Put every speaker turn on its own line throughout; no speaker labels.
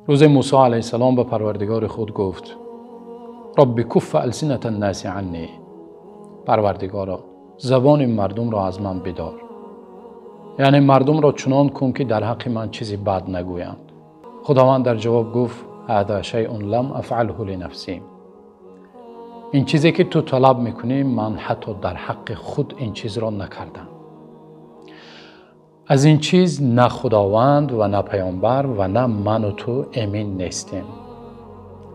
روز موسی علیه السلام به پروردگار خود گفت رب کف السنة الناس عنی، پروردگارا زبان مردم را از من بدار، یعنی مردم را چنان کن که در حق من چیزی بد نگویند. خداوند در جواب گفت هذا شیء لم افعله لنفسی، این چیزی که تو طلب میکنی من حتی در حق خود این چیز را نکردم. از این چیز نه خداوند و نه پیامبر و نه من و تو امین نیستیم.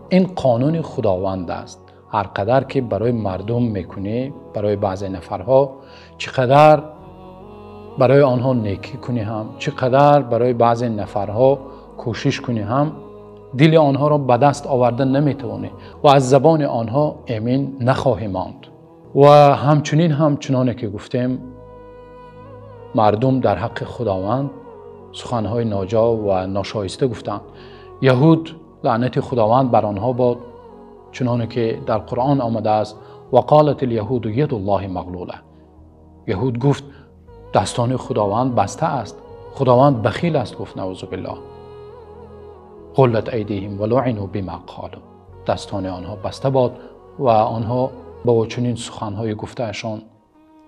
این قانون خداوند است. هر قدر که برای مردم میکنی، برای بعضی نفرها، چقدر برای آنها نیکی کنی هم، چقدر برای بعضی نفرها کوشش کنی هم، دل آنها را به دست آوردن نمیتوانی و از زبان آنها امین نخواهی ماند. و همچنین هم چنانه که گفتیم مردم در حق خداوند سخنهای ناجا و ناشایسته گفتند. یهود لعنت خداوند بر آنها باد، چنانه که در قرآن آمده است و قالت الیهود ید الله مغلوله. یهود گفت دستان خداوند بسته است، خداوند بخیل است. گفت نعوذ بالله. غلت ایدیهم ولعنوا بما قالوا، دستان آنها بسته باد و آنها با چنین سخنهای گفتهشان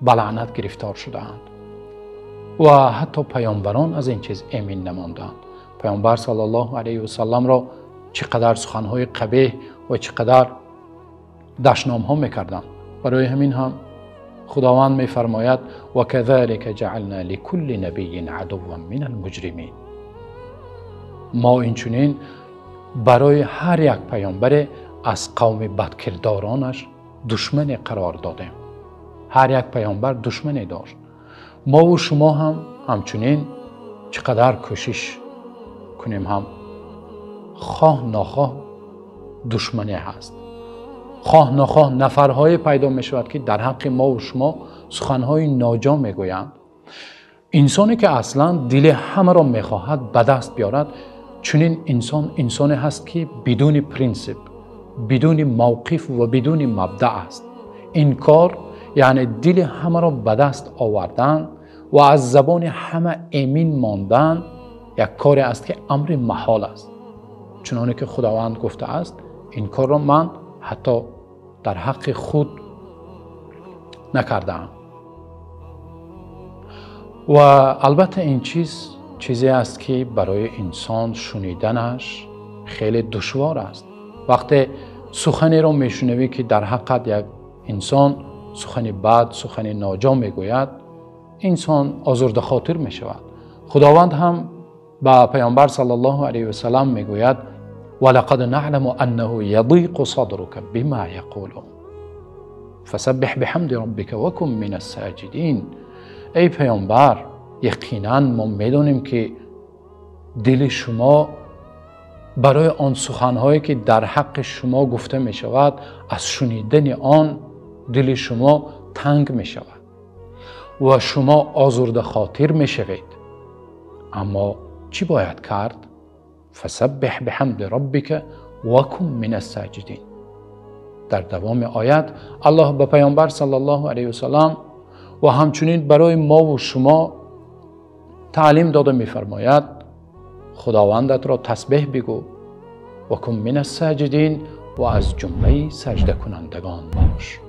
به لعنت گرفتار شدند. و حتی پیامبران از این چیز امین نماندند. پیامبر صلی الله علیه و سلم را چقدر سخنهای قبیح و چقدر دشنام ها میکردند. برای همین هم خداوند میفرماید و کذالک جعلنا لكل نبی عدوا من المجرمین، ما اینچنین برای هر یک پیامبر از قوم بدکردارانش دشمن قرار دادیم. هر یک پیامبر دشمنی داشت. ما و شما هم همچنین چقدر کوشش کنیم هم خواه ناخواه دشمنی هست. خواه ناخواه نفرهای پیدا می شود که در حق ما و شما سخنهای ناجا می گویند. انسانی که اصلا دل همه را می خواهد به دست بیارد، چنین انسانی هست که بدون پرینسیپ، بدون موقف و بدون مبدأ است. این کار یعنی دل همه را به دست آوردن و از زبان همه امین ماندن یک کاری است که امر محال است. چنانه که خداوند گفته است این کار را من حتی در حق خود نکردم. و البته این چیزی است که برای انسان شنیدنش خیلی دشوار است. وقتی سخنی را میشنوی که در حقیقت یک انسان سخن بد، سخن ناجا میگوید، انسان آزرده خاطر می شود. خداوند هم با پیامبر صلی الله علیه و سلم میگوید ولقد نعلم انه یضیق صدرک بما یقولون فسبح بحمد ربک وکن من الساجدین. ای پیامبر، یقینا ما میدونیم که دل شما برای آن سخنهایی که در حق شما گفته می شود، از شنیدن آن دل شما تنگ می شود و شما آزرده خاطر می شوید. اما چی باید کرد؟ فسبح بحمد ربک وکن من الساجدین. در دوام آیت الله به پیامبر صلی الله علیه و سلم و همچنین برای ما و شما تعلیم داده می‌فرماید خداوندت را تسبیح بگو، وکن من الساجدین، و از جمله سجده کنندگان باش.